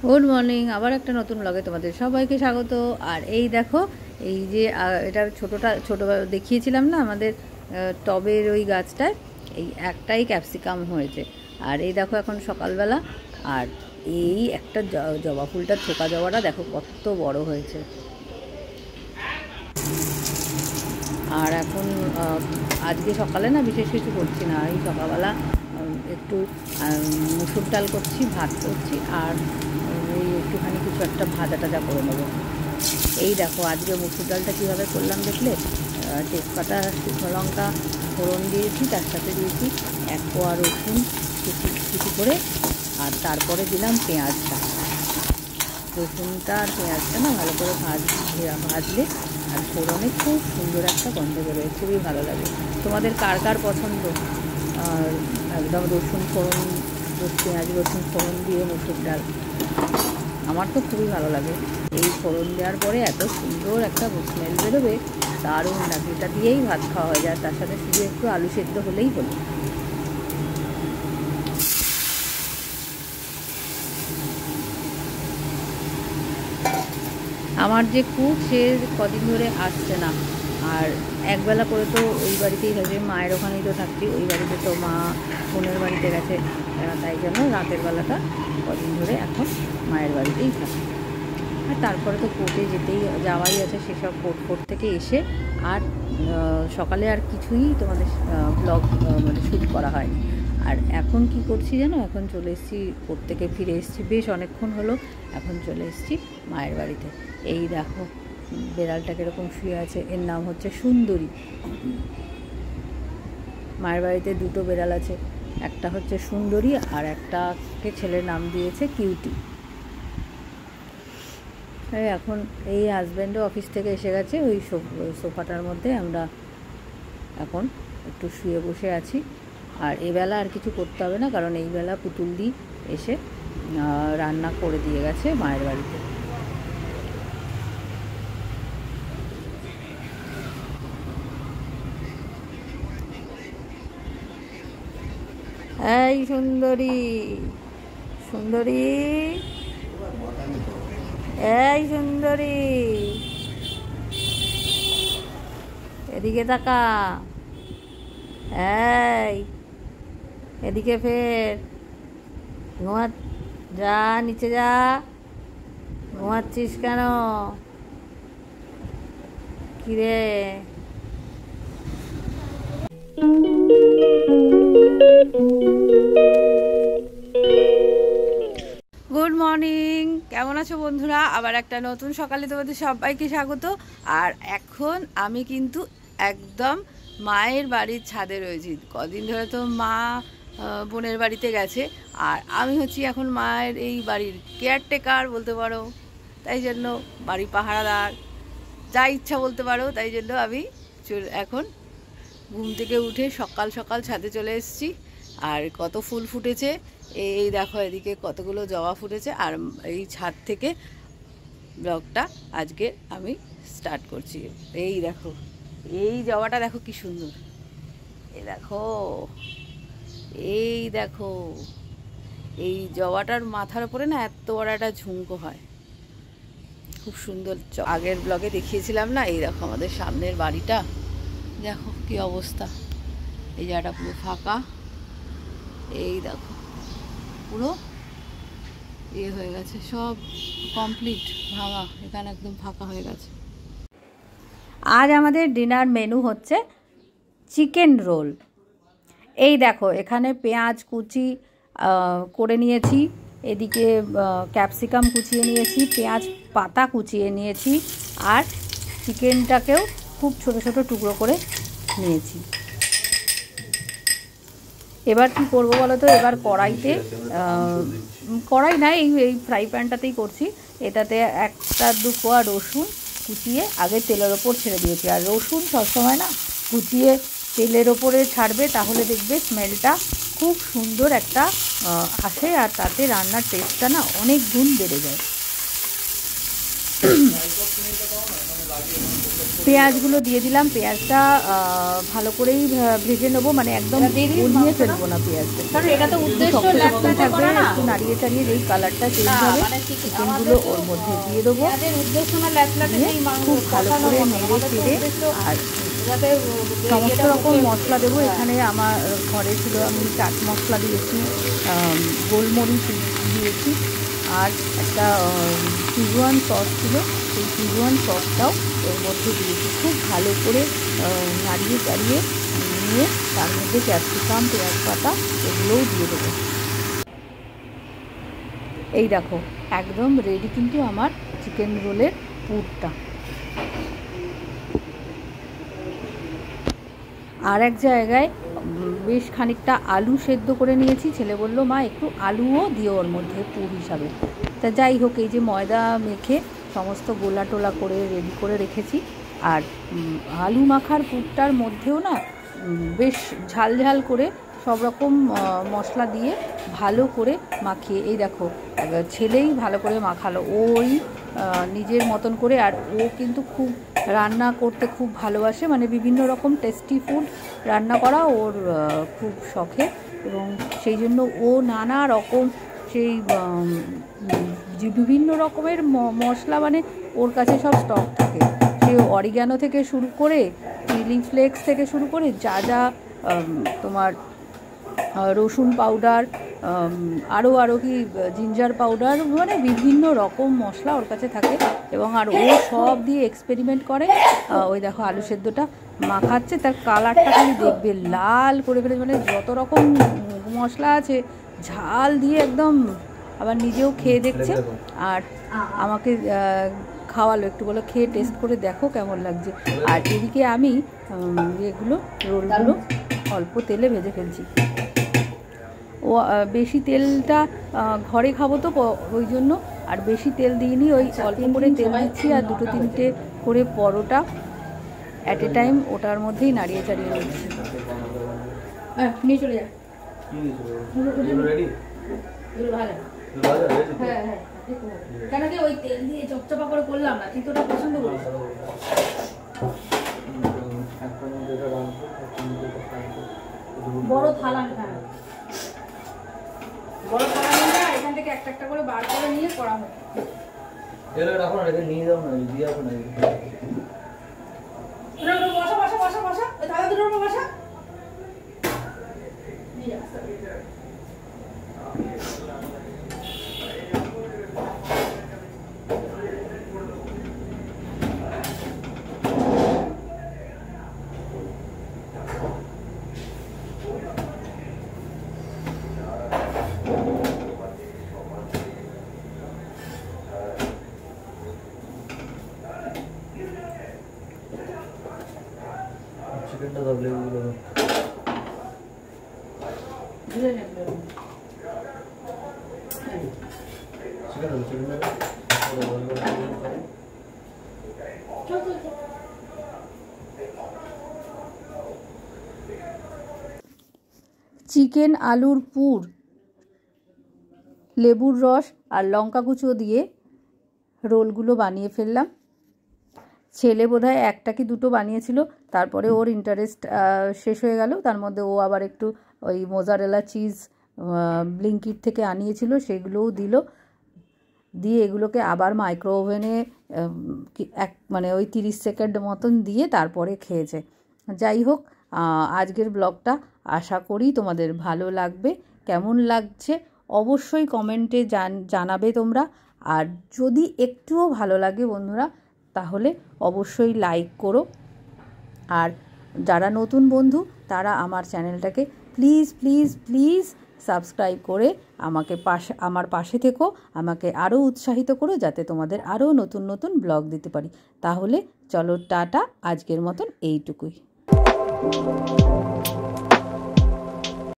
Good morning, আবার একটা নতুন ব্লগে তোমাদের সবাইকে স্বাগত। আর এই দেখো, এই যে এটা ছোটো দেখিয়েছিলাম না আমাদের টবের ওই গাছটায়, এই একটাই ক্যাপসিকাম হয়েছে। আর এই দেখো এখন সকালবেলা, আর এই একটা জবা ফুলটার থোকা জবাটা দেখো কত বড় হয়েছে। আর এখন আজকে সকালে না বিশেষ কিছু করছি না, এই সকালবেলা একটু মুসুর ডাল করছি, ভাত করছি, আর এই একটুখানি কিছু একটা ভাজা টাজা করে নেবো। এই দেখো আজকে মুসুর ডালটা কীভাবে করলাম দেখলে, তেজপাতা, শুকনো লঙ্কা ফোড়ন দিয়েছি, তার সাথে দিয়েছি 1 কোয়া রসুন কুচি করে, আর তারপরে দিলাম পেঁয়াজটা। রসুনটা আর পেঁয়াজটা না ভালো করে ভাজলে আর ফোড়নে খুব সুন্দর একটা গন্ধ বেরোয়, খুবই ভালো লাগে। তোমাদের কার কার পছন্দ একদম রসুন ফোড়ন, পেঁয়াজ রসুন ফোড়ন দিয়ে মুসুর ডাল? আমার তো খুবই ভালো লাগে। এই ফোড়ন দেওয়ার পরে এত সুন্দর একটা স্মেল বেরোবে, দারুণ লাগে। এটা দিয়েই ভাত খাওয়া হয়ে যায়, তার সাথে শুধু একটু আলু সেদ্ধ হলেই হলো। আমার যে কুক, সে কদিন ধরে আসছে না, আর একবেলা করে তো ওই বাড়িতেই থাকছে, মায়ের ওখানেই তো থাকছি, ওই বাড়িতে তো মা বোনের বাড়িতে গেছে, তাই জন্য রাতের বেলাটা কদিন ধরে এখন মায়ের বাড়িতেই থাকি। আর তারপরে তো কোর্টে যাওয়াই আছে, সেসব কোর্ট থেকে এসে আর সকালে আর কিছুই তোমাদের ব্লগ মানে শ্যুট করা হয়নি। আর এখন কি করছি জানো, এখন চলে এসেছি কোর্ট থেকে, ফিরে এসেছি বেশ অনেকক্ষণ হলো, এখন চলে এসেছি মায়ের বাড়িতে। এই দেখো বেড়ালটা কীরকম শুয়ে আছে, এর নাম হচ্ছে সুন্দরী। মায়ের বাড়িতে 2টো বেড়াল আছে, একটা হচ্ছে সুন্দরী আর একটাকে ছেলের নাম দিয়েছে কিউটি। এখন এই হাজব্যান্ডও অফিস থেকে এসে গেছে, ওই সোফাটার মধ্যে আমরা এখন একটু শুয়ে বসে আছি। আর এবেলা আর কিছু করতে হবে না, কারণ এই বেলা পুতুল দি এসে রান্না করে দিয়ে গেছে মায়ের বাড়িতে। এই সুন্দরী, সুন্দরী, এই সুন্দরী, এদিকে তাকা, এই এদিকে ফের, যা নিচে যা, ঘুমাচ্ছিস কেন? কিরে? গুড মর্নিং, কেমন আছো বন্ধুরা? আবার একটা নতুন সকালে তোমাদের সবাইকে স্বাগত। আর এখন আমি কিন্তু একদম মায়ের বাড়ির ছাদে রয়েছি। কদিন ধরে তো মা বোনের বাড়িতে গেছে, আর আমি হচ্ছি এখন মায়ের এই বাড়ির কেয়ারটেকার বলতে পারো, তাই জন্য বাড়ি পাহারাদার, যা ইচ্ছা বলতে পারো। তাই জন্য আমি এখন ঘুম থেকে উঠে সকাল সকাল ছাদে চলে এসেছি। আর কত ফুল ফুটেছে, এই দেখো এদিকে কতগুলো জবা ফুটেছে। আর এই ছাদ থেকে ব্লগটা আজকে আমি স্টার্ট করছি। এই দেখো এই জবাটা দেখো কি সুন্দর, এই দেখো, এই দেখো এই জবাটার মাথার উপরে না এত বড় একটা ঝুমকো হয়, খুব সুন্দর। আগের ব্লগে দেখিয়েছিলাম না, এই দেখো আমাদের সামনের বাড়িটা, দেখো কি অবস্থা। এই জায়গাটা পুরো ফাঁকা, এই দেখো পুরো হয়ে গেছে, সব কমপ্লিট ভাঙা, এখানে একদম ফাঁকা হয়ে গেছে। আজ আমাদের ডিনার মেনু হচ্ছে চিকেন রোল। এই দেখো এখানে পেঁয়াজ কুচি করে নিয়েছি, এদিকে ক্যাপসিকাম কুচিয়ে নিয়েছি, পেঁয়াজ পাতা কুচিয়ে নিয়েছি, আর চিকেনটাকেও খুব ছোট ছোট টুকরো করে নিয়েছি। এবার কি করবো বলো তো, এবার কড়াই না, এই ফ্রাই প্যানটাতেই করছি। এটাতে 1-2 কোয়া রসুন কুচিয়ে আগে তেলের ওপর ছেড়ে দিয়েছি। আর রসুন সবসময় না কুচিয়ে তেলের ওপরে ছাড়বে, তাহলে দেখবে স্মেলটা খুব সুন্দর একটা আসে, আর তাতে রান্নার টেস্টটা না অনেক গুণ বেড়ে যায়। পেঁয়াজগুলো দিয়ে দিলাম। পেঁয়াজটা ভালো করেই ভেজে নেবো, মানে একদম গলিয়ে ফেলবো না পেঁয়াজটা, কারণ এটা তো উদ্দেশ্য থাকবে। একটু নাড়িয়ে চাড়িয়ে যেই কালারটা চেঞ্জ হবে চিকেনগুলো ওর মধ্যে দিয়ে দেবো, খুব ভালো করে নেড়ে চেড়ে। আর সমস্ত রকম মশলা দেবো। এখানে আমার ঘরে ছিল, আমি চাট মশলা দিয়েছি, গোলমরিচ দিয়েছি, আর একটা সিজওয়ান সস ছিল, সেই সিজওয়ান সসটাও এর মধ্যে দিয়েছি। খুব ভালো করে নাড়িয়ে চাড়িয়ে নিয়ে তার মধ্যে ক্যাপসিকাম, পেঁয়াজ পাতা এগুলোও দিয়ে দেবো। এই দেখো একদম রেডি কিন্তু আমার চিকেন রোলের পুরটা। আর এক জায়গায় বেশ খানিকটা আলু সেদ্ধ করে নিয়েছি। ছেলে বলল মা একটু আলুও দিও ওর মধ্যে পুর হিসাবে। তা যাই হোক, এই যে ময়দা মেখে সমস্ত গোলা টোলা করে রেডি করে রেখেছি। আর আলু মাখার পুরটার মধ্যেও না বেশ ঝাল ঝাল করে সব রকম মশলা দিয়ে ভালো করে মাখিয়ে, এই দেখো ছেলেই ভালো করে মাখালো, ওই নিজের মতন করে। আর ও কিন্তু খুব রান্না করতে খুব ভালোবাসে, মানে বিভিন্ন রকম টেস্টি ফুড রান্না করা ওর খুব শখে, এবং সেই জন্য ও নানা রকম সেই বিভিন্ন রকমের মশলা, মানে ওর কাছে সব স্টক থাকে। সে অরিগ্যানো থেকে শুরু করে, চিলি ফ্লেক্স থেকে শুরু করে যা যা তোমার রসুন পাউডার, আরও কি জিঞ্জার পাউডার, মানে বিভিন্ন রকম মশলা ওর কাছে থাকে। এবং আর ও সব দিয়ে এক্সপেরিমেন্ট করে। ওই দেখো আলু সেদ্ধটা মাখাচ্ছে, তার কালারটা খালি দেখবে লাল করে ফেলেছে, মানে যত রকম মশলা আছে ঝাল দিয়ে একদম। আবার নিজেও খেয়ে দেখছে আর আমাকে খাওয়ালো, একটু বলো খেয়ে টেস্ট করে দেখো কেমন লাগছে। আর এদিকে আমি এগুলো রোলগুলো অল্প তেলে ভেজে ফেলছি। ও বেশি তেলটা ঘরে খাবো তো ওই জন্য আর বেশি তেল দিইনি, ওই অল্প করে তেল দিচ্ছি। আর দুটো তিনটে করে পরোটা অ্যাট এ টাইম ওটার মধ্যেই নাড়িয়ে চাড়িয়ে নিচ্ছি। নিয়ে চলে যা, কেন কি ওই তেল দিয়ে চপচপা করে করলাম না, তুই তো ওটা পছন্দ করিস। বড় থালা বড় থালা নিয়ে এখান থেকে একটা একটা করে বার করে নিয়ে করা হয়। এগুলো রাখো না, রেখে নিয়ে যাও না, দিয়ে আসো না। বসা বসা বসা বসা, ওই থালা দুটোর উপর বসা। চিকেনটা দাও, লেবুগুলো দাও। চিকেন আলুর পুর, লেবুর রস আর লঙ্কা কুচো দিয়ে রোলগুলো বানিয়ে ফেললাম। ছেলে বোধহয় একটা কি দুটো বানিয়েছিল, তারপরে ওর ইন্টারেস্ট শেষ হয়ে গেল। তার মধ্যে ও আবার একটু ওই মোজারেলা চিজ ব্লিঙ্কিট থেকে আনিয়েছিল, সেগুলোও দিল। দিয়ে এগুলোকে আবার মাইক্রো ওভেনে মানে ওই 30 সেকেন্ড মতন দিয়ে তারপরে খেয়েছে। যাই হোক, আজকের ব্লগটা আশা করি তোমাদের ভালো লাগবে। কেমন লাগছে অবশ্যই কমেন্টে জানাবে তোমরা। আর যদি একটুও ভালো লাগে বন্ধুরা, তাহলে অবশ্যই লাইক করো। আর যারা নতুন বন্ধু তারা আমার চ্যানেলটাকে প্লিজ প্লিজ প্লিজ সাবস্ক্রাইব করে আমার পাশে থেকো, আমাকে আরও উৎসাহিত করো, যাতে তোমাদের আরও নতুন নতুন ব্লগ দিতে পারি। তাহলে চলো টাটা, আজকের মতন এইটুকুই।